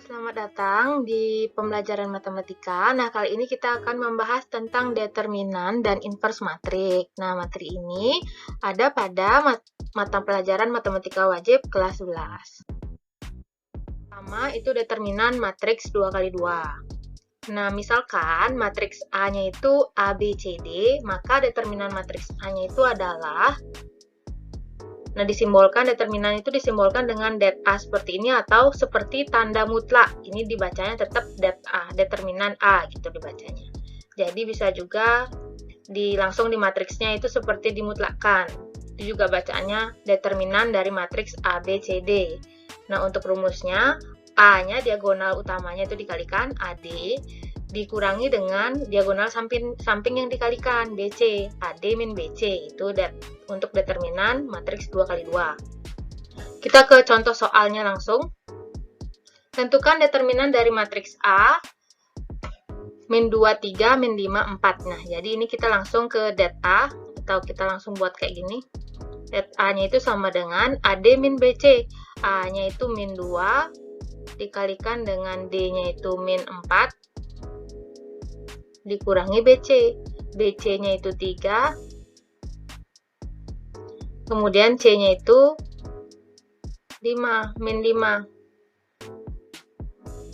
Selamat datang di pembelajaran matematika. Nah, kali ini kita akan membahas tentang determinan dan inverse matrik. Nah, materi ini ada pada mata pelajaran matematika wajib kelas 11. Pertama, itu determinan matriks 2x2. Nah, misalkan matriks A-nya itu A, B, C, D, maka determinan matriks A-nya itu adalah determinan itu disimbolkan dengan det A seperti ini atau seperti tanda mutlak. Ini dibacanya tetap det A, determinan A gitu dibacanya. Jadi bisa juga langsung di matriksnya itu seperti dimutlakkan. Itu juga bacaannya determinan dari matriks A, B, C, D. Nah, untuk rumusnya A-nya diagonal utamanya itu dikalikan AD dikurangi dengan diagonal samping yang dikalikan BC, AD min BC, itu untuk determinan matriks 2x2. Kita ke contoh soalnya langsung. Tentukan determinan dari matriks A, min 2, 3, min 5, 4. Nah, jadi ini kita langsung ke det A, atau kita langsung buat kayak gini. Det A-nya itu sama dengan AD min BC. A-nya itu min 2, dikalikan dengan D-nya itu min 4, dikurangi BC. BC-nya itu 3, kemudian C-nya itu 5, min 5.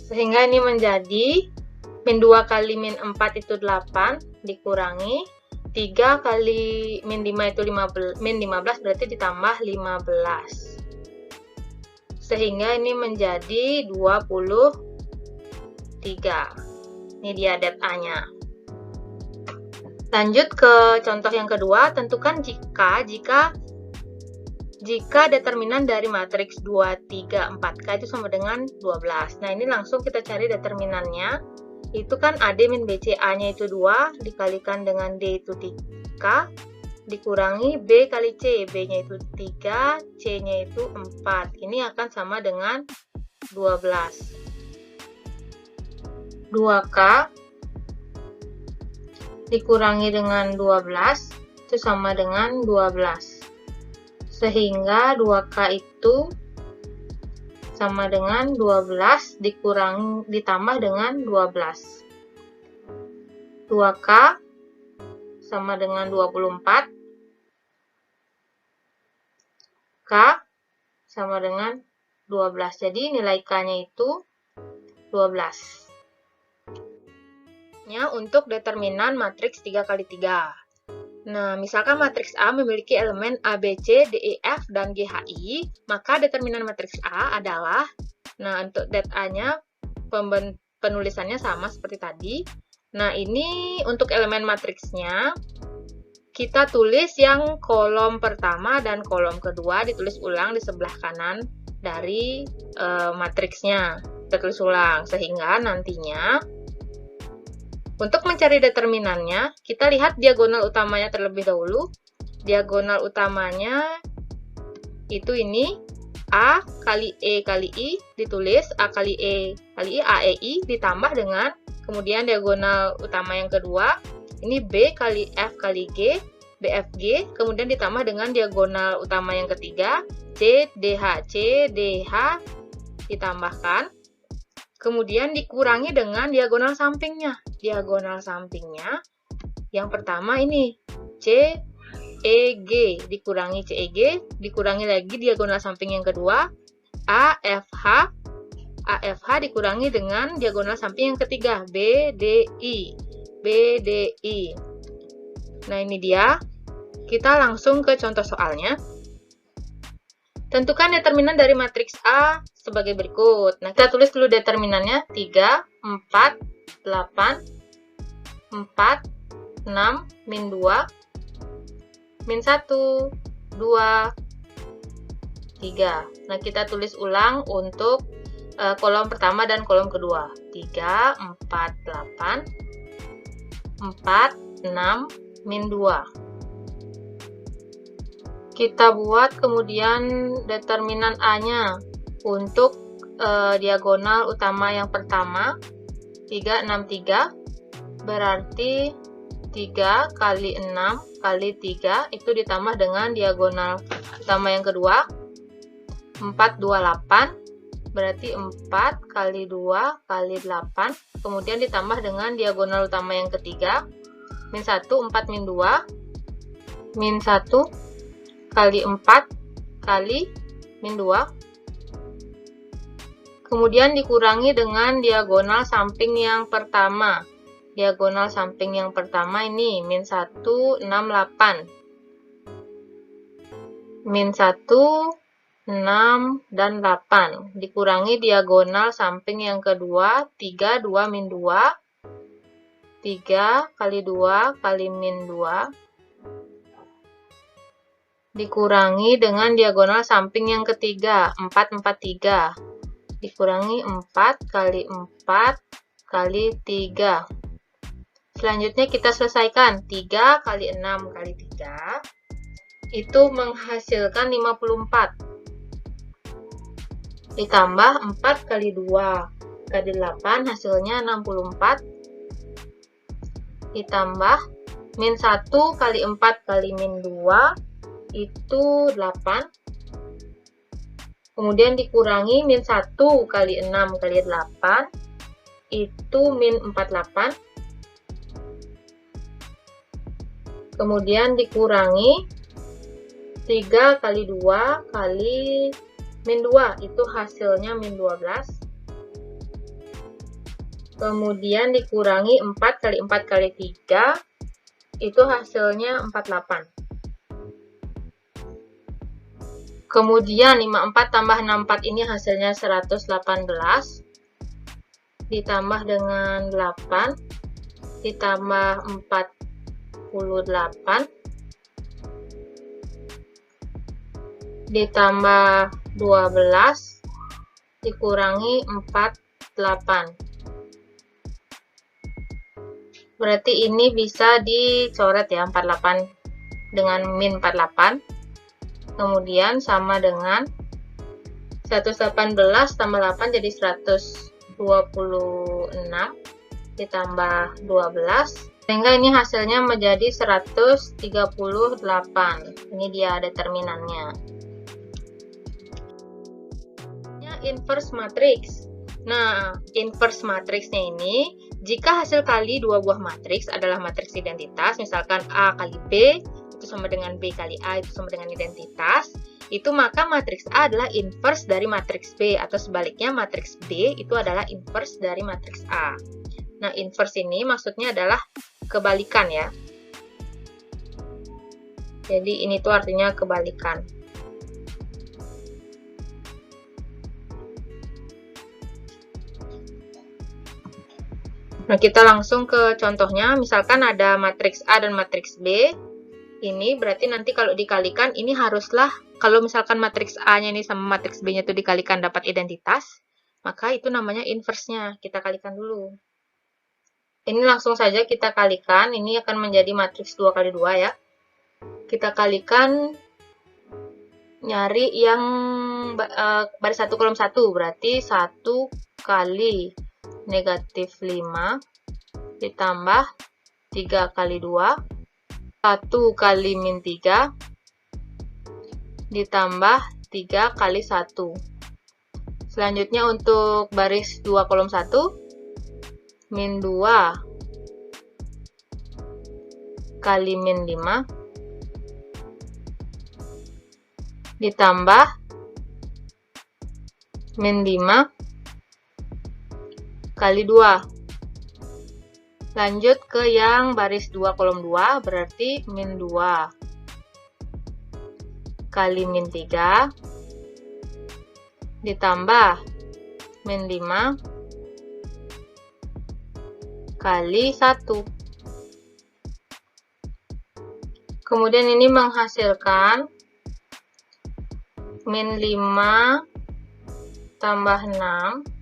Sehingga ini menjadi min 2 kali min 4 itu 8, dikurangi 3 kali min 5 itu min 15, berarti ditambah 15. Sehingga ini menjadi 23. Ini dia det A-nya. Lanjut ke contoh yang kedua, tentukan jika determinan dari matriks 2, 3, 4K itu sama dengan 12. Nah, ini langsung kita cari determinannya. Itu kan AD min BC, A-nya itu 2, dikalikan dengan D itu 3, dikurangi B kali C, B-nya itu 3, C-nya itu 4. Ini akan sama dengan 12. 2K dikurangi dengan 12 itu sama dengan 12. Sehingga 2K itu sama dengan 12 ditambah dengan 12. 2K sama dengan 24. K sama dengan 12. Jadi nilai K-nya itu 12. Untuk determinan matriks 3x3. Nah, misalkan matriks A memiliki elemen A, B, C, D, E, F, dan G, H, I, maka determinan matriks A adalah, nah untuk det A-nya penulisannya sama seperti tadi. Nah, ini untuk elemen matriksnya, kita tulis yang kolom pertama dan kolom kedua ditulis ulang di sebelah kanan dari matriksnya. Kita tulis ulang, sehingga nantinya untuk mencari determinannya, kita lihat diagonal utamanya terlebih dahulu. Diagonal utamanya itu ini, A kali E kali I, ditulis A kali E kali I, A, E, I, ditambah dengan, kemudian diagonal utama yang kedua, ini B kali F kali G, BFG, kemudian ditambah dengan diagonal utama yang ketiga, C, DH, C, DH, ditambahkan. Kemudian dikurangi dengan diagonal sampingnya. Diagonal sampingnya yang pertama ini CEG, dikurangi CEG, dikurangi lagi diagonal samping yang kedua AFH, AFH dikurangi dengan diagonal samping yang ketiga BDI, BDI. Nah, ini dia. Kita langsung ke contoh soalnya. Tentukan determinan dari matriks A sebagai berikut. Nah, kita tulis dulu determinannya 3, 4, 8, 4, 6, min 2, min 1, 2, 3. Nah, kita tulis ulang untuk kolom pertama dan kolom kedua. 3, 4, 8, 4, 6, min 2. Kita buat kemudian determinan A-nya untuk diagonal utama yang pertama 3, 6, 3, berarti 3 kali 6 kali 3 itu ditambah dengan diagonal utama yang kedua 4, 2, 8, berarti 4 kali 2 kali 8, kemudian ditambah dengan diagonal utama yang ketiga, min 1, 4 min 2, min 1 kali 4 kali min 2, kemudian dikurangi dengan diagonal samping yang pertama. Diagonal samping yang pertama ini min 1, 6, 8. Min 1, 6, dan 8. Dikurangi diagonal samping yang kedua, 3, 2, min 2. 3 kali 2 kali min 2. Dikurangi dengan diagonal samping yang ketiga, 4, 4, 3. Dikurangi 4 kali 4 kali 3. Selanjutnya kita selesaikan. 3 kali 6 kali 3. Itu menghasilkan 54. Ditambah 4 kali 2 kali 8, hasilnya 64. Ditambah min 1 kali 4 kali min 2, itu 8. Kemudian dikurangi min 1 kali 6 kali 8, itu min 48. Kemudian dikurangi 3 kali 2 kali min 2, itu hasilnya min 12. Kemudian dikurangi 4 kali 4 kali 3, itu hasilnya 48. Kemudian 54 tambah 64 ini hasilnya 118. Ditambah dengan 8, ditambah 48, ditambah 12, dikurangi 48. Berarti ini bisa dicoret ya, 48 dengan min 48. Kemudian sama dengan 118 tambah 8 jadi 126, ditambah 12. Sehingga ini hasilnya menjadi 138. Ini dia determinannya. Inverse matrix. Nah, inverse matriksnya ini, jika hasil kali dua buah matriks adalah matriks identitas, misalkan A kali B, itu sama dengan B kali A, itu sama dengan identitas, itu maka matriks A adalah inverse dari matriks B, atau sebaliknya matriks B itu adalah inverse dari matriks A. Nah, inverse ini maksudnya adalah kebalikan ya. Jadi ini tuh artinya kebalikan. Nah, kita langsung ke contohnya. Misalkan ada matriks A dan matriks B. Ini berarti nanti kalau dikalikan, ini haruslah, kalau misalkan matriks A-nya ini sama matriks B-nya itu dikalikan dapat identitas, maka itu namanya inverse-nya. Kita kalikan dulu. Ini langsung saja kita kalikan. Ini akan menjadi matriks 2 kali 2 ya. Kita kalikan, nyari yang baris 1 kolom 1. Berarti 1 kali negatif 5 ditambah 3 kali 2, 1 kali min 3 ditambah 3 kali 1. Selanjutnya untuk baris 2 kolom 1, min 2 kali min 5 ditambah min 5 kali 2. Lanjut ke yang baris 2 kolom 2, berarti min 2 kali min 3 ditambah min 5 kali 1. Kemudian ini menghasilkan min 5 tambah 6.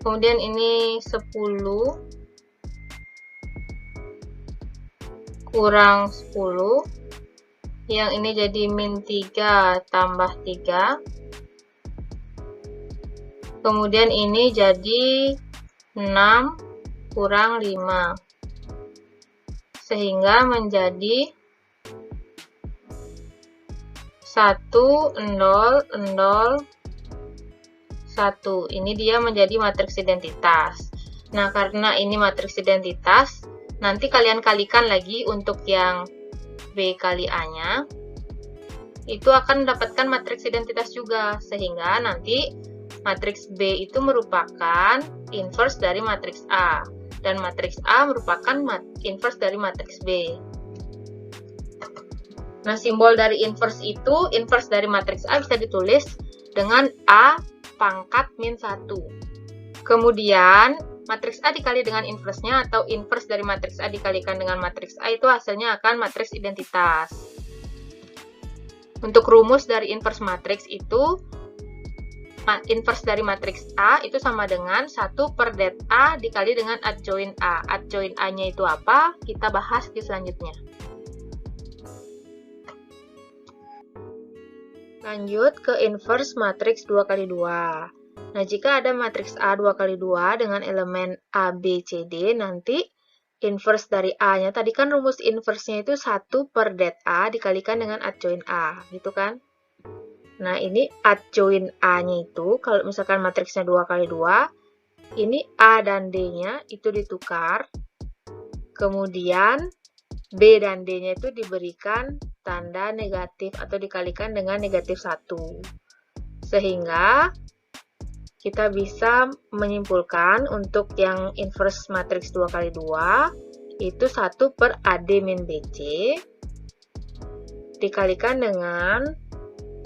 Kemudian ini 10 kurang 10. Yang ini jadi min 3 tambah 3. Kemudian ini jadi 6 kurang 5. Sehingga menjadi 1, 0, 0, 1. Ini dia menjadi matriks identitas. Nah, karena ini matriks identitas, nanti kalian kalikan lagi untuk yang B kali A-nya. Itu akan mendapatkan matriks identitas juga. Sehingga nanti matriks B itu merupakan inverse dari matriks A. Dan matriks A merupakan inverse dari matriks B. Nah, simbol dari inverse itu, inverse dari matriks A bisa ditulis dengan A pangkat min 1. Kemudian, matriks A dikali dengan inverse-nya atau inverse dari matriks A dikalikan dengan matriks A itu hasilnya akan matriks identitas. Untuk rumus dari inverse matriks itu, inverse dari matriks A itu sama dengan 1 per det A dikali dengan adjoint A. Adjoint A-nya itu apa? Kita bahas di selanjutnya. Lanjut ke inverse matriks 2 kali 2. Nah, jika ada matriks A 2 kali 2 dengan elemen A, B, C, D, nanti inverse dari A-nya, tadi kan rumus inverse-nya itu 1 per det A dikalikan dengan adjoint A, gitu kan? Nah, ini adjoint A-nya itu, kalau misalkan matriksnya 2 kali 2, ini A dan D-nya itu ditukar, kemudian B dan D-nya itu diberikan tanda negatif atau dikalikan dengan negatif 1. Sehingga kita bisa menyimpulkan untuk yang inverse matriks 2 kali 2 itu 1 per AD min BC dikalikan dengan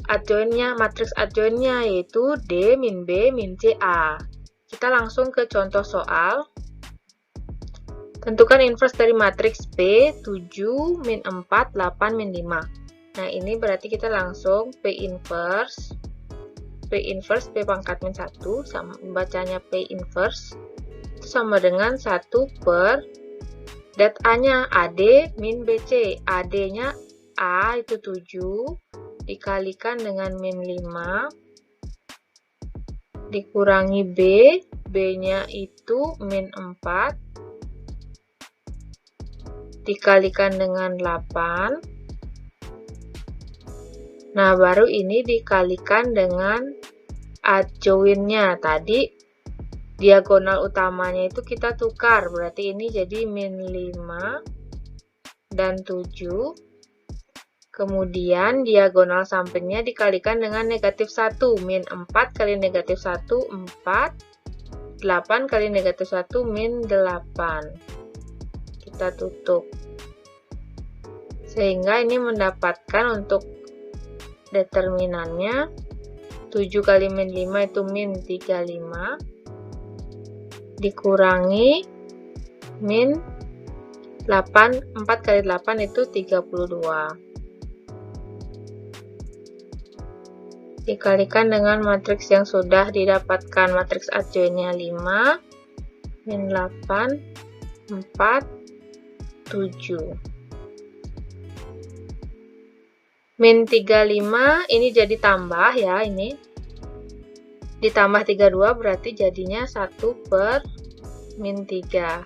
adjointnya, matriks adjointnya yaitu D min B min C A. Kita langsung ke contoh soal. Tentukan inverse dari matriks B 7 min 4 8 min 5. Nah, ini berarti kita langsung P inverse P pangkat min 1 sama bacanya P inverse itu sama dengan 1 per det A-nya AD min BC. AD-nya A itu 7 dikalikan dengan min 5 dikurangi B, B-nya itu min 4 dikalikan dengan 8. Nah, baru ini dikalikan dengan adjoint-nya. Tadi diagonal utamanya itu kita tukar, berarti ini jadi min 5 dan 7. Kemudian diagonal sampingnya dikalikan dengan negatif 1, min 4 kali negatif 1, 4. 8 kali negatif 1, min 8. Kita tutup. Sehingga ini mendapatkan untuk determinannya 7 kali min 5 itu min 35 dikurangi min 8, 4 kali 8 itu 32 dikalikan dengan matriks yang sudah didapatkan, matriks adjointnya 5 min 8 4 7 min 35 ini jadi tambah ya, ini ditambah 32 berarti jadinya 1 per min 3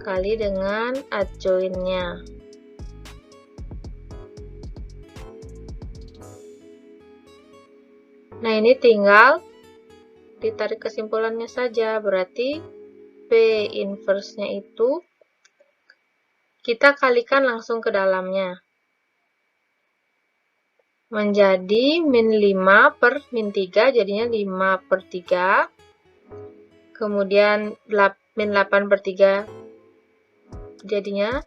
kali dengan adjointnya. Nah, ini tinggal ditarik kesimpulannya saja, berarti P inverse-nya itu kita kalikan langsung ke dalamnya. Menjadi min 5 per min 3, jadinya 5 per 3. Kemudian min 8 per 3, jadinya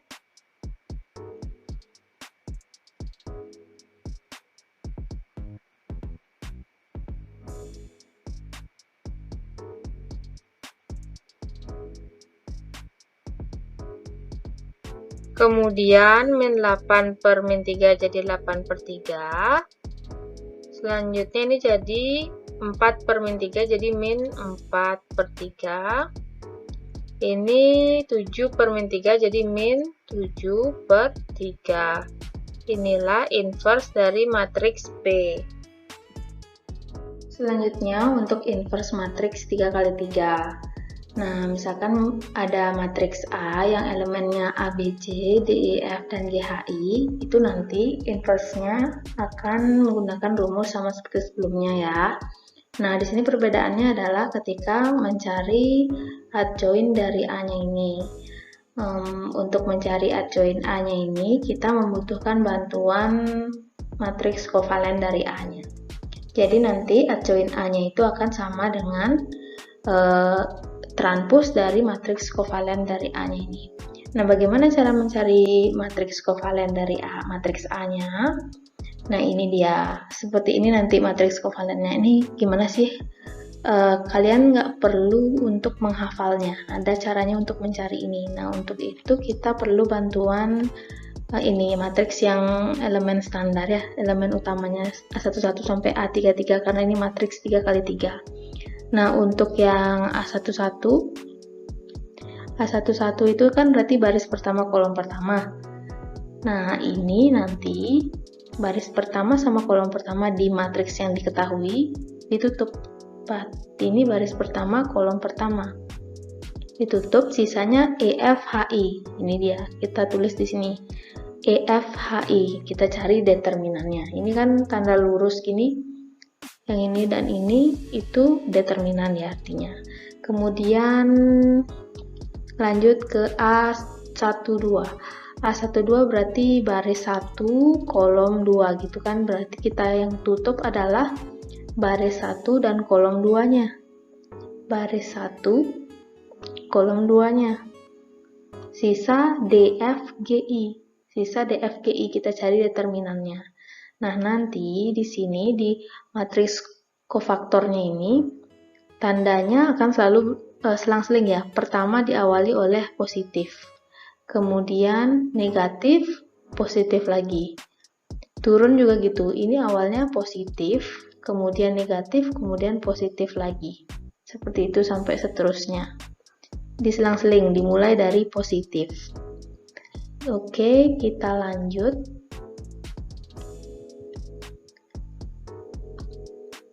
kemudian min 8 per min 3 jadi 8 per 3. Selanjutnya ini jadi 4 per min 3 jadi min 4 per 3. Ini 7 per min 3 jadi min 7 per 3. Inilah inverse dari matriks P. Selanjutnya untuk inverse matriks 3 kali 3. Nah, misalkan ada matriks A yang elemennya A, B, C, D, E, F, dan G, H, I, itu nanti inverse-nya akan menggunakan rumus sama seperti sebelumnya ya. Nah, di sini perbedaannya adalah ketika mencari adjoint dari A-nya ini. Untuk mencari adjoint A-nya ini, kita membutuhkan bantuan matriks kovalen dari A-nya. Jadi nanti adjoint A-nya itu akan sama dengan transpos dari matriks kovalen dari A-nya ini. Nah, bagaimana cara mencari matriks kovalen dari matriks A-nya? Nah, ini dia. Seperti ini nanti matriks kovalennya. Ini gimana sih? Kalian nggak perlu untuk menghafalnya. Ada caranya untuk mencari ini. Nah, untuk itu kita perlu bantuan ini matriks yang elemen standar ya. Elemen utamanya A11 sampai A33 karena ini matriks 3x3. Nah, untuk yang A11 itu kan berarti baris pertama kolom pertama. Nah, ini nanti baris pertama sama kolom pertama di matriks yang diketahui ditutup. Ini baris pertama kolom pertama ditutup, sisanya EFHI. Ini dia, kita tulis di sini EFHI. Kita cari determinannya. Ini kan tanda lurus gini, yang ini dan ini itu determinan ya artinya. Kemudian lanjut ke A12. A12 berarti baris 1 kolom 2 gitu kan, berarti kita yang tutup adalah baris 1 dan kolom 2 nya. Baris 1 kolom 2 nya. Sisa DFGI. Sisa DFGI kita cari determinannya. Nah, nanti di sini di matriks kofaktornya ini tandanya akan selalu selang-seling ya. Pertama diawali oleh positif. Kemudian negatif, positif lagi. Turun juga gitu, ini awalnya positif, kemudian negatif, kemudian positif lagi. Seperti itu sampai seterusnya. Diselang-seling, dimulai dari positif. Oke, kita lanjut.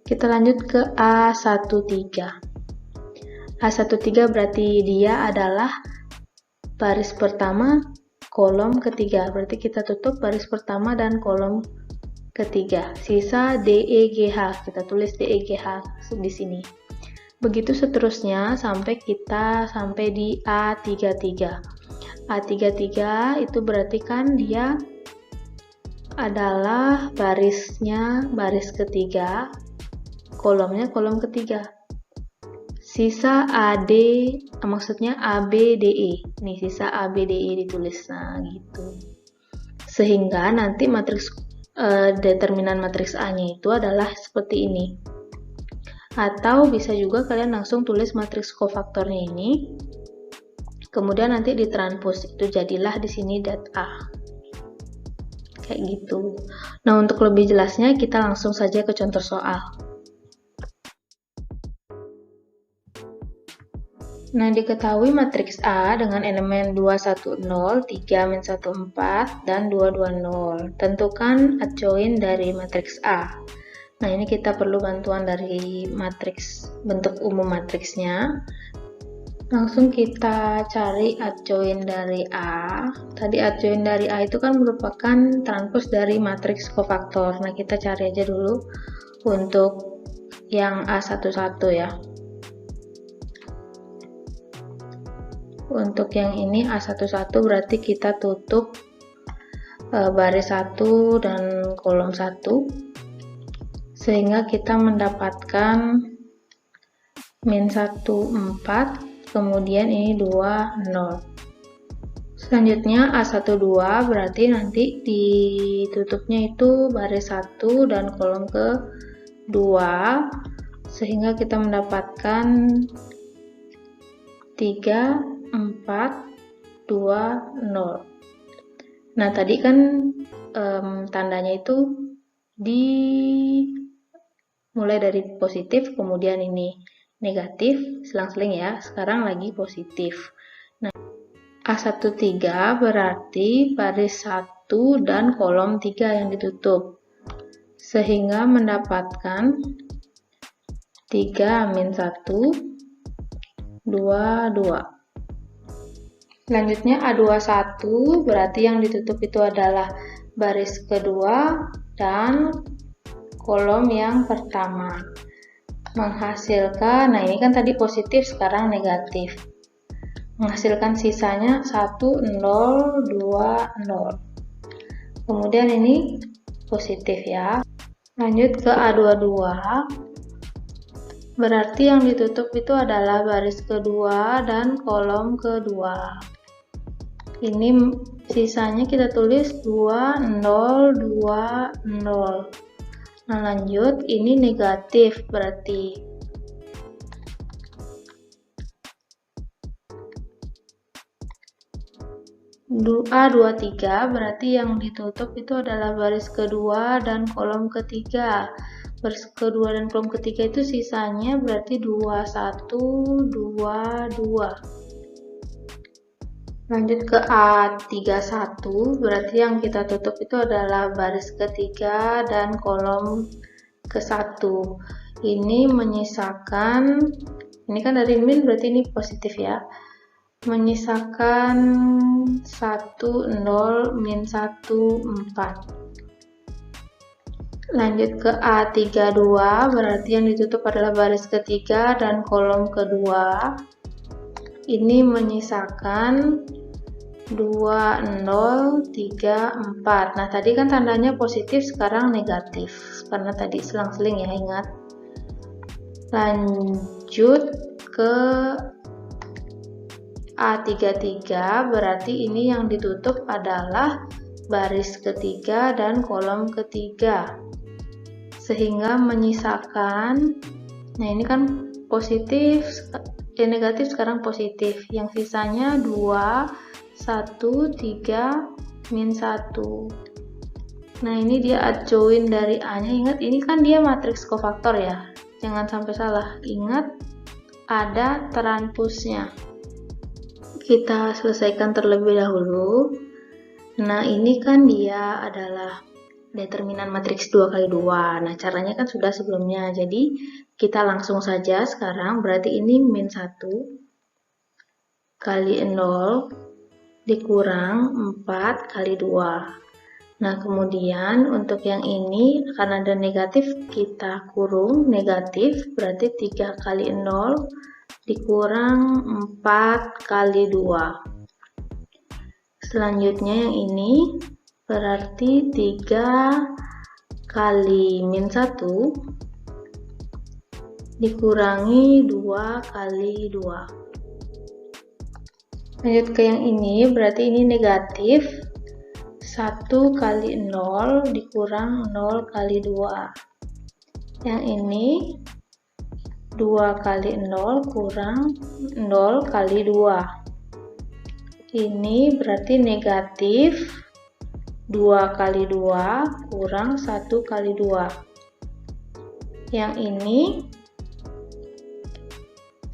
Kita lanjut ke A13. A13 berarti dia adalah baris pertama, kolom ketiga. Berarti kita tutup baris pertama dan kolom ketiga. Sisa DEGH. Kita tulis DEGH di sini. Begitu seterusnya sampai kita sampai di A33. A33 itu berarti kan dia adalah barisnya baris ketiga, kolomnya kolom ketiga. Sisa AD, maksudnya ABDE. Nih, sisa ABDE ditulis. Nah, gitu. Sehingga nanti matriks determinan matriks A-nya itu adalah seperti ini. Atau bisa juga kalian langsung tulis matriks kofaktornya ini. Kemudian nanti ditranspos, itu jadilah di sini dat A. Kayak gitu. Nah, untuk lebih jelasnya kita langsung saja ke contoh soal. Nah, diketahui matriks A dengan elemen 210, 3-14, dan 220. Tentukan adjoint dari matriks A. Nah, ini kita perlu bantuan dari matriks, bentuk umum matriksnya. Langsung kita cari adjoint dari A. Tadi adjoint dari A itu kan merupakan transpos dari matriks kofaktor. Nah, kita cari aja dulu untuk yang A11 ya. Untuk yang ini A11 berarti kita tutup baris 1 dan kolom 1 sehingga kita mendapatkan min 1 4, kemudian ini 2 0. Selanjutnya A12 berarti nanti ditutupnya itu baris 1 dan kolom ke 2 sehingga kita mendapatkan 3 4, 2, 0. Nah, tadi kan tandanya itu mulai dari positif, kemudian ini negatif, selang-seling ya. Sekarang lagi positif. Nah, A13 berarti baris 1 dan kolom 3 yang ditutup. Sehingga mendapatkan 3-1, 2, 2. Selanjutnya A21 berarti yang ditutup itu adalah baris kedua dan kolom yang pertama. menghasilkan, nah ini kan tadi positif, sekarang negatif, menghasilkan sisanya 1, 0, 2, 0. Kemudian ini positif ya. Lanjut ke A22, berarti yang ditutup itu adalah baris kedua dan kolom kedua. Ini sisanya kita tulis 2, 0, 2, 0. Nah lanjut, ini negatif berarti. A23 berarti yang ditutup itu adalah baris kedua dan kolom ketiga. Baris kedua dan kolom ketiga itu sisanya berarti 2, 1, 2, 2. Lanjut ke A31, berarti yang kita tutup itu adalah baris ketiga dan kolom ke-1. Ini menyisakan, ini kan dari min berarti ini positif ya. Menyisakan 1, 0, min 1, 4. Lanjut ke A32, berarti yang ditutup adalah baris ketiga dan kolom kedua. Ini menyisakan 2, 0, 3, 4. Nah tadi kan tandanya positif, sekarang negatif karena tadi selang-seling ya, ingat. Lanjut ke A33, berarti ini yang ditutup adalah baris ketiga dan kolom ketiga, sehingga menyisakan, nah ini kan positif, negatif sekarang positif, yang sisanya 2, 1, 3, min 1. Nah ini dia adjoin dari A nya, ingat ini kan dia matriks kofaktor ya, jangan sampai salah, ingat ada transpusnya. Kita selesaikan terlebih dahulu. Nah ini kan dia adalah determinan matriks 2 kali 2. Nah caranya kan sudah sebelumnya, jadi kita langsung saja sekarang, berarti ini min 1 kali 0 dikurang 4 kali 2. Nah kemudian untuk yang ini karena ada negatif, kita kurung negatif, berarti 3 kali 0 dikurang 4 kali 2. Selanjutnya yang ini berarti 3 kali min 1 dikurangi 2 kali 2. Lanjut ke yang ini, berarti ini negatif 1 kali 0 dikurang 0 kali 2. Yang ini 2 kali 0 kurang 0 kali 2. Ini berarti negatif 2 kali 2 kurang 1 kali 2. Yang ini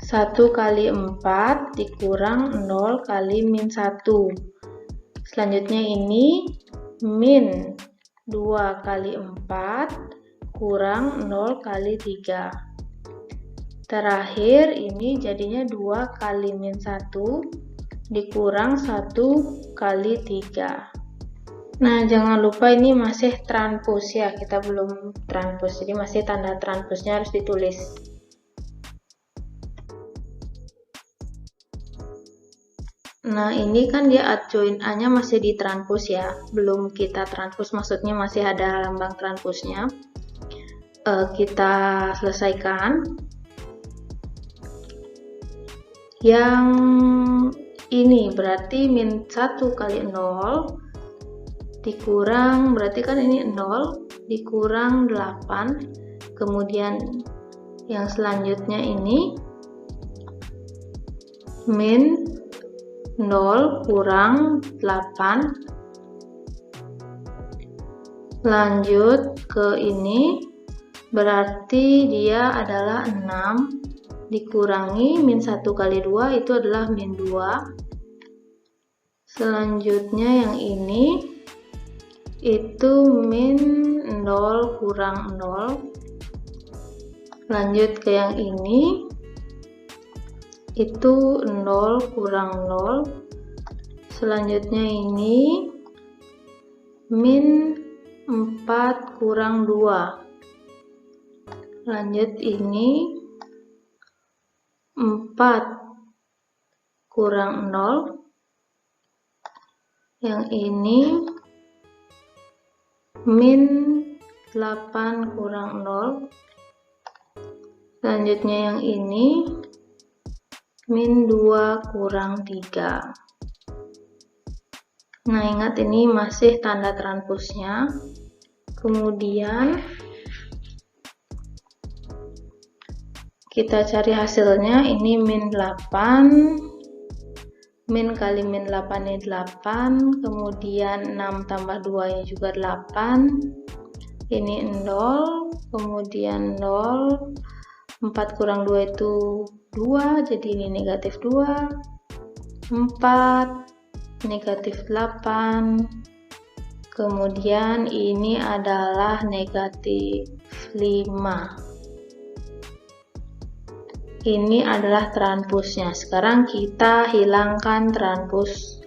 1 kali 4 dikurang 0 kali min 1. Selanjutnya ini min 2 kali 4 kurang 0 kali 3. Terakhir ini jadinya 2 kali min 1 dikurang 1 kali 3. Nah jangan lupa ini masih transpus ya, kita belum transpus, jadi masih tanda transpusnya harus ditulis. Nah ini kan dia adjoin A nya masih di transpus ya, belum kita transpus, maksudnya masih ada lambang transpusnya. Kita selesaikan. Yang ini berarti min 1 kali 0 dikurang, berarti kan ini 0 dikurang 8. Kemudian yang selanjutnya ini min 0 kurang 8. Lanjut ke ini, berarti dia adalah 6 dikurangi min 1 kali 2 itu adalah min 2. Selanjutnya yang ini itu min 0 kurang 0. Lanjut ke yang ini, itu 0 kurang 0. Selanjutnya ini min 4 kurang 2. Lanjut ini 4 kurang 0. Yang ini min 8 kurang 0. Selanjutnya yang ini min 2 kurang 3. Nah, ingat ini masih tanda transpoznya. Kemudian kita cari hasilnya, ini min 8, min kali min 8 ini 8, kemudian 6 tambah 2 nya juga 8, ini 0, kemudian 0, 4 kurang 2 itu 2, jadi ini negatif 2, 4, negatif 8, kemudian ini adalah negatif 5. Ini adalah transpoznya. Sekarang kita hilangkan transpos,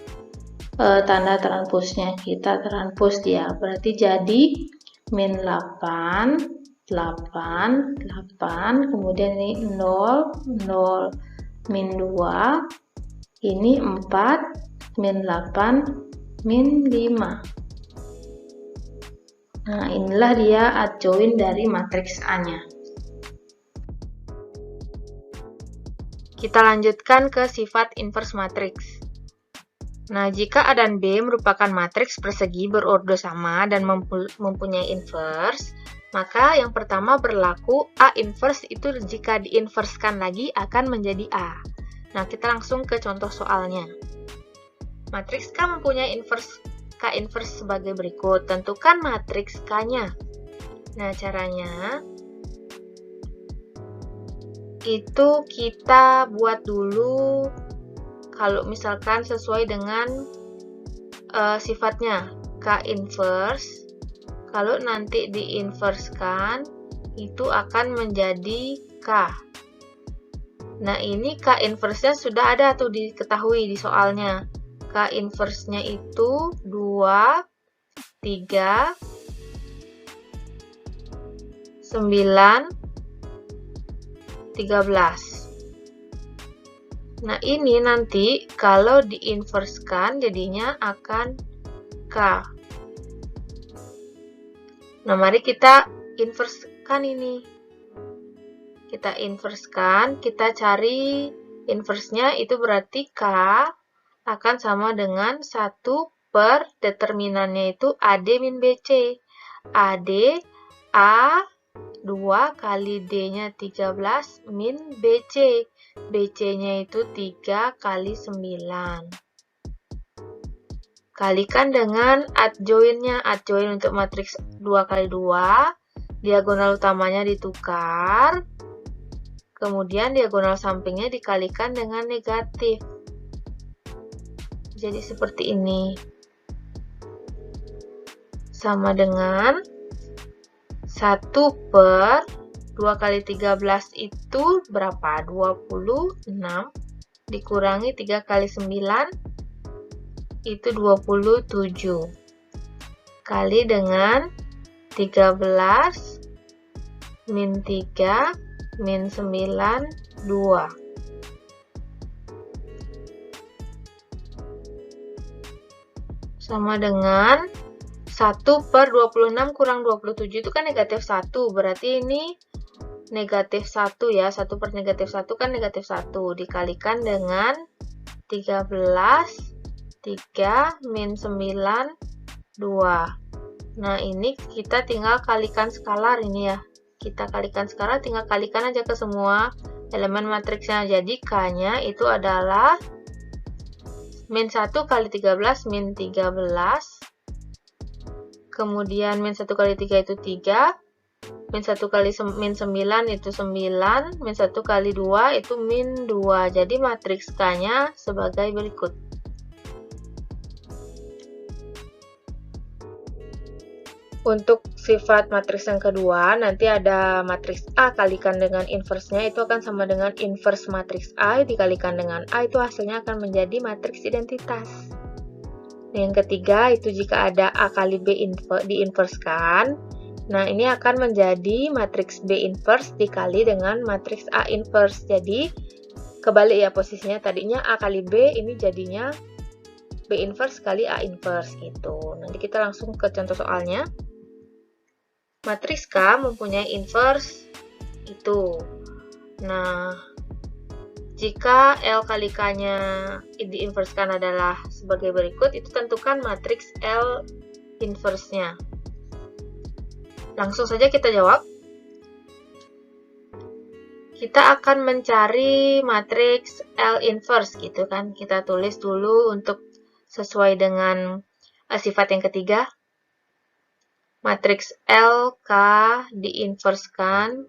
tanda transpoznya, kita transpos dia, berarti jadi min 8, 8, 8, kemudian ini 0, 0, min 2, ini 4, min 8, min 5. Nah, inilah dia adjoint dari matriks A-nya. Kita lanjutkan ke sifat inverse matriks. Nah, jika A dan B merupakan matriks persegi berordo sama dan mempunyai inverse, maka yang pertama berlaku A inverse itu jika diinverskan lagi akan menjadi A. Nah, kita langsung ke contoh soalnya. Matriks K mempunyai inverse K inverse sebagai berikut. Tentukan matriks K-nya. Nah, caranya itu kita buat dulu kalau misalkan sesuai dengan sifatnya K inverse. Kalau nanti diinverskan itu akan menjadi K. Nah, ini K inverse-nya sudah ada tuh diketahui di soalnya. K inverse-nya itu 2, 3, 9, 13. Nah, ini nanti kalau diinverskan jadinya akan K. Nah, mari kita inverskan ini. Kita inverskan, kita cari inverse-nya, itu berarti K akan sama dengan 1 per determinannya itu AD min BC. AD, A 2 kali D-nya 13 min BC. BC-nya itu 3 kali 9. Kalikan dengan adjoint-nya. Adjoint untuk matriks 2 kali 2. Diagonal utamanya ditukar. Kemudian diagonal sampingnya dikalikan dengan negatif. Jadi seperti ini. Sama dengan 1 per 2 kali 13 itu berapa? 26 dikurangi 3 kali 9 itu 27 kali dengan 13 min 3 min 9 2. Sama dengan 1 per 26 kurang 27 itu kan negatif 1. Berarti ini negatif 1 ya. 1 per negatif 1 kan negatif 1. Dikalikan dengan 13, 3, min 9, 2. Nah, ini kita tinggal kalikan skalar ini ya. Kita kalikan skalar, tinggal kalikan aja ke semua elemen matriksnya. Jadi K-nya itu adalah min 1 kali 13, min 13. Kemudian min 1 kali 3 itu 3. Min 1 kali min 9 itu 9. Min 1 kali 2 itu min 2. Jadi matriks K-nya sebagai berikut. Untuk sifat matriks yang kedua, nanti ada matriks A kalikan dengan inverse-nya, itu akan sama dengan inverse matriks A dikalikan dengan A, itu hasilnya akan menjadi matriks identitas. Yang ketiga, itu jika ada A kali B diinverskan, Nah, ini akan menjadi matriks B inverse dikali dengan matriks A inverse. Jadi, kebalik ya posisinya. Tadinya A kali B, ini jadinya B inverse kali A inverse gitu. Nanti kita langsung ke contoh soalnya. Matriks K mempunyai inverse itu. Nah, jika L kali K-nya diinverskan adalah sebagai berikut, itu tentukan matriks L inverse-nya. Langsung saja kita jawab. Kita akan mencari matriks L inverse gitu kan. Kita tulis dulu untuk sesuai dengan sifat yang ketiga. Matriks L, K diinverskan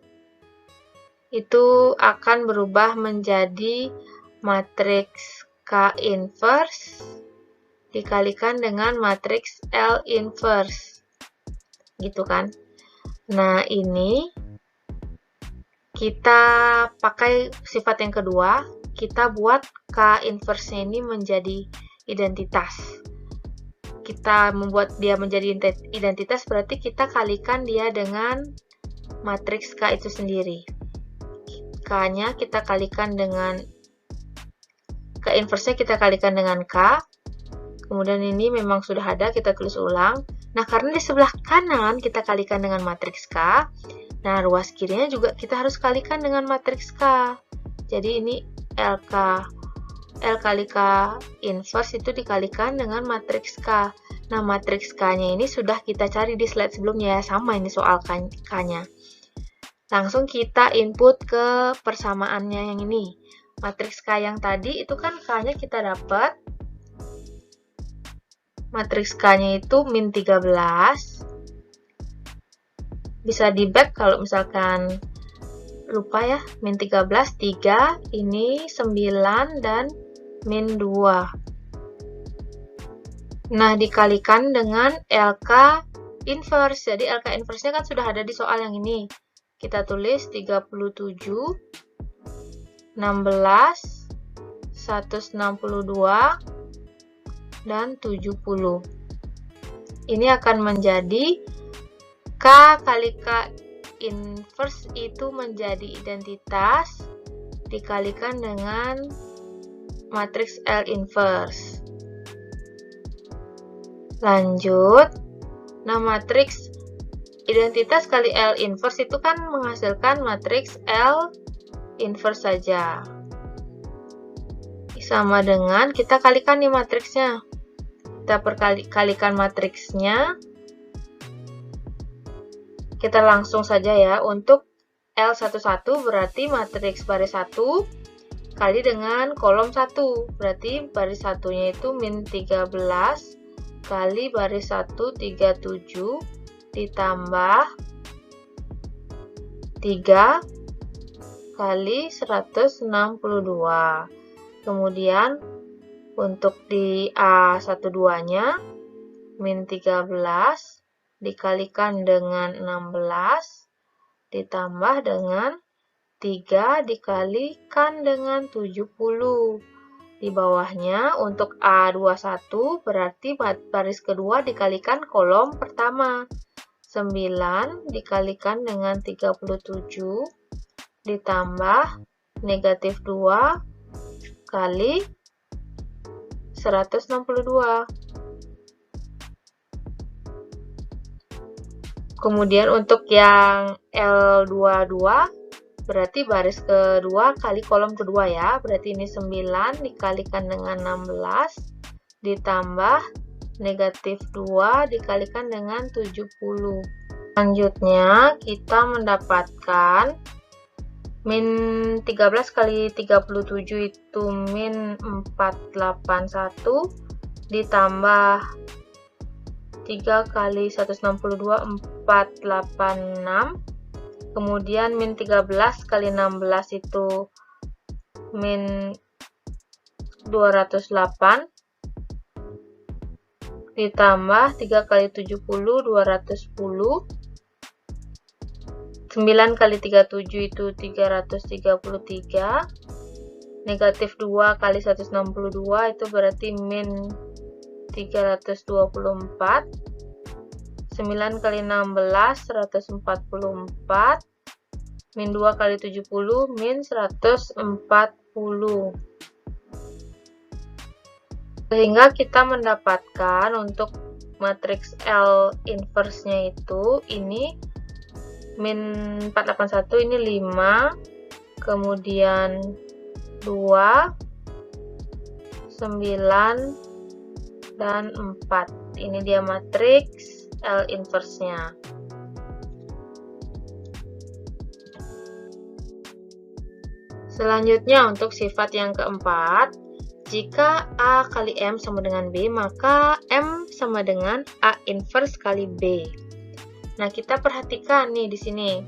itu akan berubah menjadi matriks K inverse dikalikan dengan matriks L inverse. Gitu kan. Nah, ini kita pakai sifat yang kedua, kita buat K inverse-nya ini menjadi identitas. Kita membuat dia menjadi identitas berarti kita kalikan dia dengan matriks K itu sendiri. K-nya kita kalikan dengan K inverse-nya kita kalikan dengan K. Kemudian ini memang sudah ada, kita tulis ulang. Nah, karena di sebelah kanan kita kalikan dengan matriks K, nah ruas kirinya juga kita harus kalikan dengan matriks K. Jadi ini L kali K inverse itu dikalikan dengan matriks K. Nah, matriks K-nya ini sudah kita cari di slide sebelumnya ya, sama ini soal K-nya. Langsung kita input ke persamaannya yang ini. Matriks K yang tadi itu kan K-nya kita dapat. Matriks K-nya itu min 13. Bisa di back kalau misalkan lupa ya. Min 13, 3, ini 9, dan min 2. Nah, dikalikan dengan LK inverse. Jadi LK inverse-nya kan sudah ada di soal yang ini. Kita tulis 37, 16, 162, dan 70. Ini akan menjadi K kali K inverse itu menjadi identitas dikalikan dengan matriks L inverse. Lanjut. Nah, matriks identitas kali L inverse itu kan menghasilkan matriks L inverse saja. Sama dengan kita kalikan nih matriksnya. Kita kalikan matriksnya. Kita langsung saja ya. Untuk L11 berarti matriks baris 1 kali dengan kolom 1. Berarti baris 1-nya itu min 13 kali baris 1 37 ditambah 3 kali 162. Kemudian untuk di A12-nya min 13 dikalikan dengan 16 ditambah dengan 3 dikalikan dengan 70. Di bawahnya untuk A21 berarti baris kedua dikalikan kolom pertama. 9 dikalikan dengan 37 ditambah negatif 2 kali 162. Kemudian untuk yang L22 berarti baris kedua kali kolom kedua ya. Berarti ini 9 dikalikan dengan 16 ditambah negatif 2 dikalikan dengan 70. Selanjutnya kita mendapatkan min 13 kali 37 itu min 481 ditambah 3 kali 162 486. Kemudian min 13 kali 16 itu min 208 ditambah 3 kali 70 210. 9 kali 37 itu 333. Negatif 2 kali 162 itu berarti min 324. 9 kali 16, 144. Min 2 kali 70, min 140. Sehingga kita mendapatkan untuk matriks L inverse-nya itu, ini min 481, ini 5, kemudian 2, 9, dan 4. Ini dia matriks L inverse-nya. Selanjutnya untuk sifat yang keempat, jika A kali M sama dengan B, maka M sama dengan A inverse kali B. Nah, kita perhatikan nih di sini.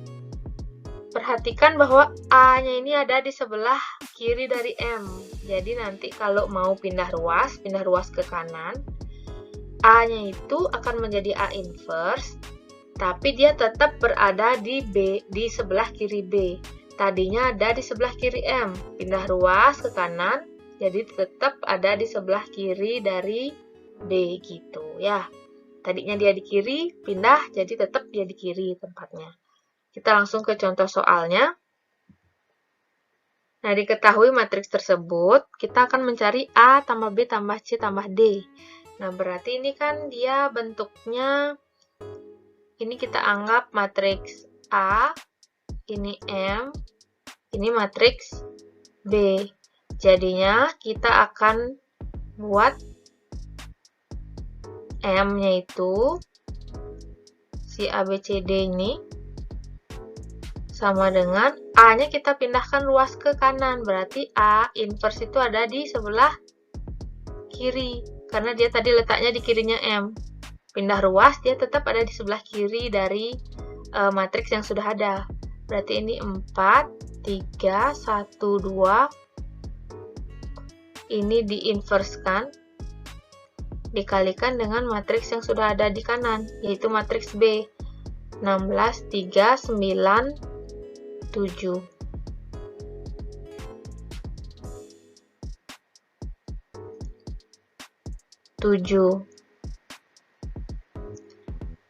Perhatikan bahwa A-nya ini ada di sebelah kiri dari M. Jadi nanti kalau mau pindah ruas ke kanan, A-nya itu akan menjadi A inverse, tapi dia tetap berada di B, di sebelah kiri B. Tadinya ada di sebelah kiri M, pindah ruas ke kanan, jadi tetap ada di sebelah kiri dari B gitu ya. Tadinya dia di kiri, pindah, jadi tetap dia di kiri tempatnya. Kita langsung ke contoh soalnya. Nah, diketahui matriks tersebut, kita akan mencari A tambah B tambah C tambah D. Nah, berarti ini kan dia bentuknya, ini kita anggap matriks A, ini M, ini matriks B. Jadinya kita akan buat M-nya itu, si ABCD ini, sama dengan A-nya kita pindahkan ruas ke kanan. Berarti A inverse itu ada di sebelah kiri, karena dia tadi letaknya di kirinya M. Pindah ruas, dia tetap ada di sebelah kiri dari matriks yang sudah ada. Berarti ini 4, 3, 1, 2. Ini diinverskan, dikalikan dengan matriks yang sudah ada di kanan, yaitu matriks B. 16, 3, 9, 7.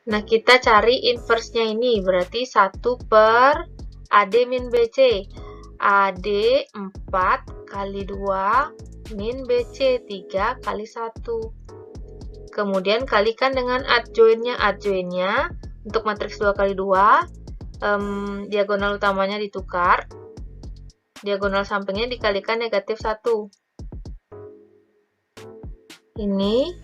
Nah, kita cari inverse-nya ini, berarti 1 per AD min BC. AD 4 kali 2 min BC 3 kali 1. Kemudian kalikan dengan adjoinnya. Adjoinnya untuk matriks 2 kali 2, diagonal utamanya ditukar, diagonal sampingnya dikalikan negatif 1. Ini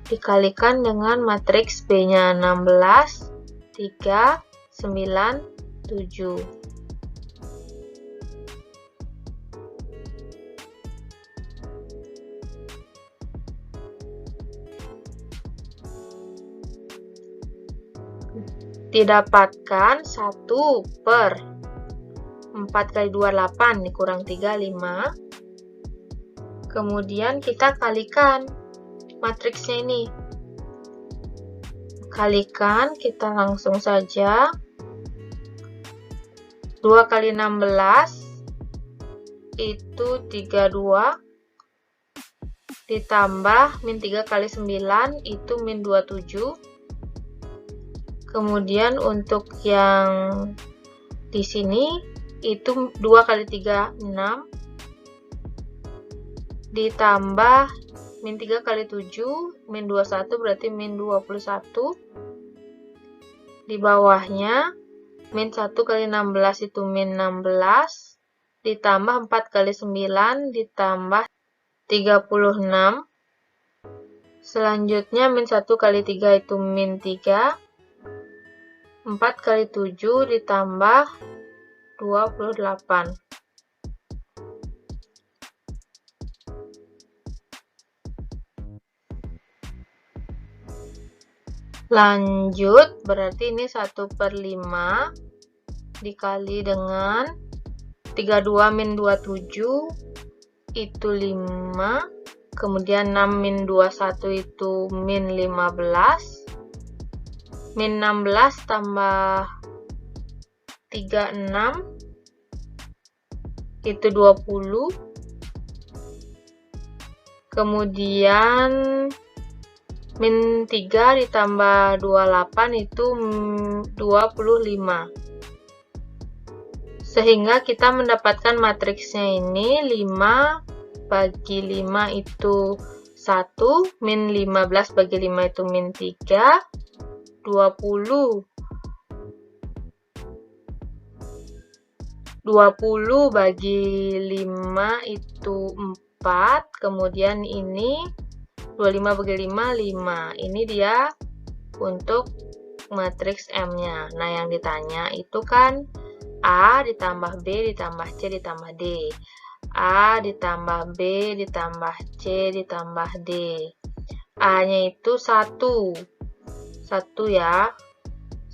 dikalikan dengan matriks B-nya 16, 3, 9, 7. Didapatkan 1 per 4 kali 2, 8, dikurang 3, 5. Kemudian kita kalikan matriksnya ini. Kalikan, kita langsung saja. 2 kali 16 itu 32, ditambah min 3 kali 9 itu min 27. Kemudian untuk yang di sini itu 2 kali 3, 6, ditambah min 3 kali 7, min 21 berarti min 21. Di bawahnya min 1 kali 16 itu min 16, ditambah 4 kali 9, ditambah 36. Selanjutnya min 1 kali 3 itu min 3. 4 kali 7 ditambah 28. Lanjut, berarti ini 1 per 5 dikali dengan 32 min 27 itu 5. Kemudian 6 min 21 itu min 15. Min 16 tambah 36 itu 20. Kemudian min 3 ditambah 28 itu 25. Sehingga kita mendapatkan matriksnya ini 5 bagi 5 itu 1, min 15 bagi 5 itu min 3, 20 bagi 5 itu 4, kemudian ini 25 bagi 5, 5. Ini dia untuk matriks M-nya. Nah, yang ditanya itu kan A ditambah B ditambah C ditambah D. A ditambah B ditambah C ditambah D. A-nya itu 1. 1 ya.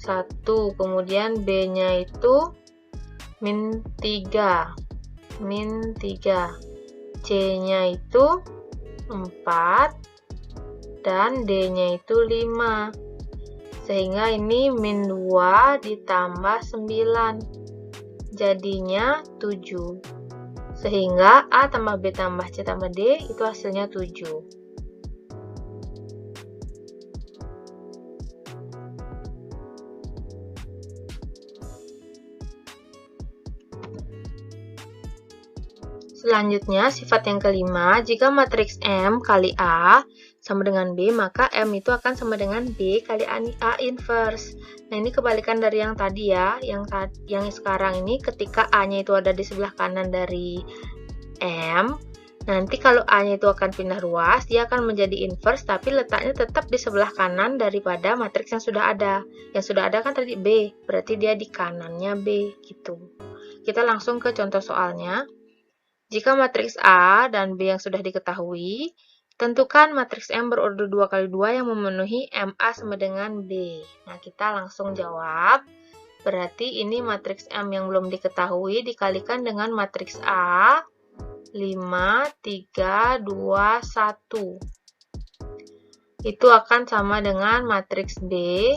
1. Kemudian B-nya itu min 3. Min 3. C-nya itu 4. Dan D-nya itu 5. Sehingga ini min 2 ditambah 9. Jadinya 7. Sehingga A tambah B tambah C tambah D itu hasilnya 7. Selanjutnya, sifat yang kelima, jika matriks M kali A sama dengan B, maka M itu akan sama dengan B kali A inverse. Nah, ini kebalikan dari yang tadi ya. Yang sekarang ini ketika A-nya itu ada di sebelah kanan dari M, nanti kalau A-nya itu akan pindah ruas, dia akan menjadi inverse, tapi letaknya tetap di sebelah kanan daripada matriks yang sudah ada. Yang sudah ada kan tadi B, berarti dia di kanannya B, gitu. Kita langsung ke contoh soalnya. Jika matriks A dan B yang sudah diketahui, tentukan matriks M berorder 2 kali 2 yang memenuhi MA sama dengan B. Nah, kita langsung jawab. Berarti ini matriks M yang belum diketahui dikalikan dengan matriks A, 5, 3, 2, 1. Itu akan sama dengan matriks B,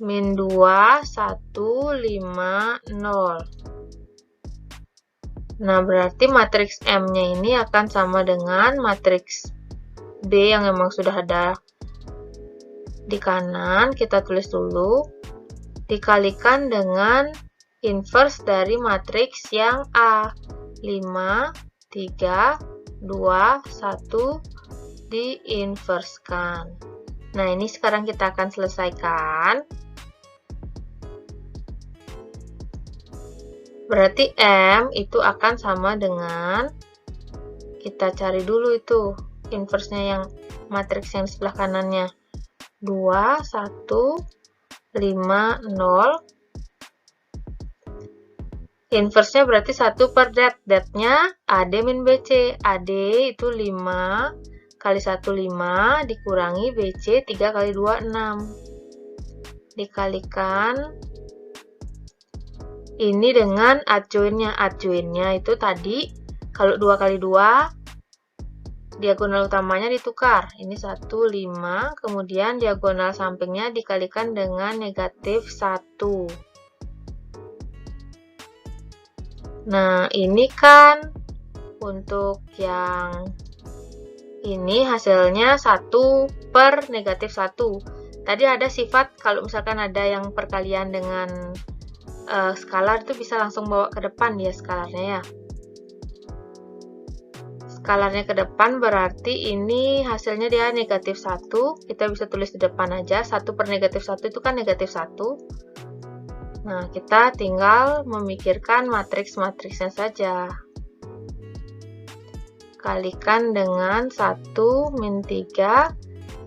min 2, 1, 5, 0. Nah, berarti matriks M-nya ini akan sama dengan matriks B yang memang sudah ada di kanan. Kita tulis dulu. Dikalikan dengan inverse dari matriks yang A. 5, 3, 2, 1 diinverskan. Nah, ini sekarang kita akan selesaikan. Berarti M itu akan sama dengan, kita cari dulu itu inverse-nya yang matriks yang di sebelah kanannya. 2, 1, 5, 0. Inverse-nya berarti 1 per det. Det-nya AD min BC. AD itu 5 kali 1, 5, dikurangi BC 3 kali 2, 6. Dikalikan ini dengan adjoinnya. Adjoinnya itu tadi, kalau 2 kali 2, diagonal utamanya ditukar. Ini 1, 5, kemudian diagonal sampingnya dikalikan dengan negatif 1. Nah, ini kan untuk yang ini hasilnya 1 per negatif 1. Tadi ada sifat, kalau misalkan ada yang perkalian dengan skalar itu bisa langsung bawa ke depan ya skalarnya ya. Skalarnya ke depan berarti ini hasilnya dia negatif 1. Kita bisa tulis di depan aja. 1 per negatif 1 itu kan negatif 1. Nah, kita tinggal memikirkan matriks-matriksnya saja. Kalikan dengan 1, min 3,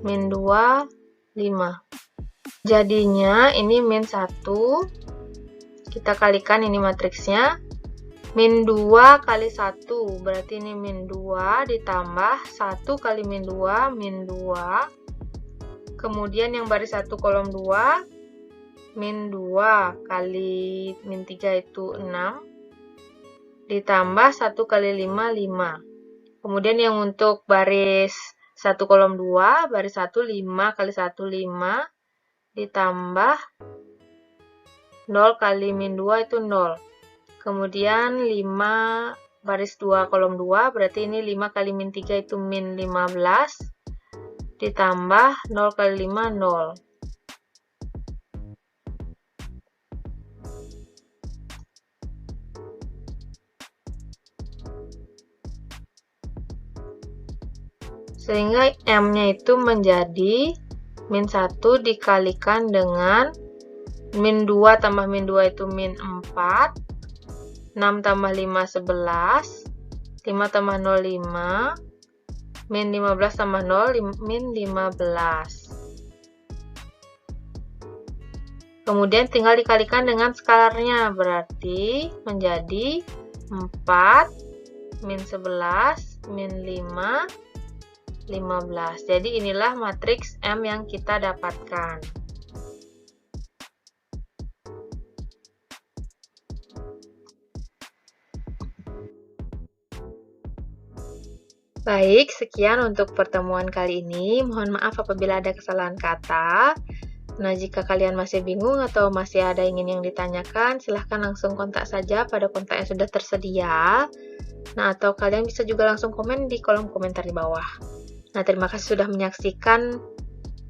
min 2, 5. Jadinya ini min 1. Kita kalikan ini matriksnya. Min 2 kali 1, berarti ini min 2 ditambah 1 kali min 2, min 2. Kemudian yang baris 1 kolom 2, min 2 kali min 3 itu 6. Ditambah 1 kali 5, 5. Kemudian yang untuk baris 1 kolom 2, baris 1, 5 kali 1, 5. Ditambah 0 kali min 2 itu 0. Kemudian 5 baris 2 kolom 2, berarti ini 5 kali min 3 itu min 15. ditambah 0 kali 5, 0. Sehingga M-nya itu menjadi min 1 dikalikan dengan min 2 tambah min 2 itu min 4, 6 tambah 5, 11, 5 tambah 0, 5, min 15 tambah 0, min 15. Kemudian tinggal dikalikan dengan skalarnya, berarti menjadi 4, min 11, min 5, 15. Jadi inilah matriks M yang kita dapatkan. Baik, sekian untuk pertemuan kali ini. Mohon maaf apabila ada kesalahan kata. Nah, jika kalian masih bingung atau masih ada yang ditanyakan, silahkan langsung kontak saja pada kontak yang sudah tersedia. Nah, atau kalian bisa juga langsung komen di kolom komentar di bawah. Nah, terima kasih sudah menyaksikan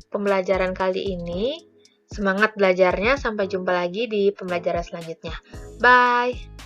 pembelajaran kali ini. Semangat belajarnya, sampai jumpa lagi di pembelajaran selanjutnya. Bye!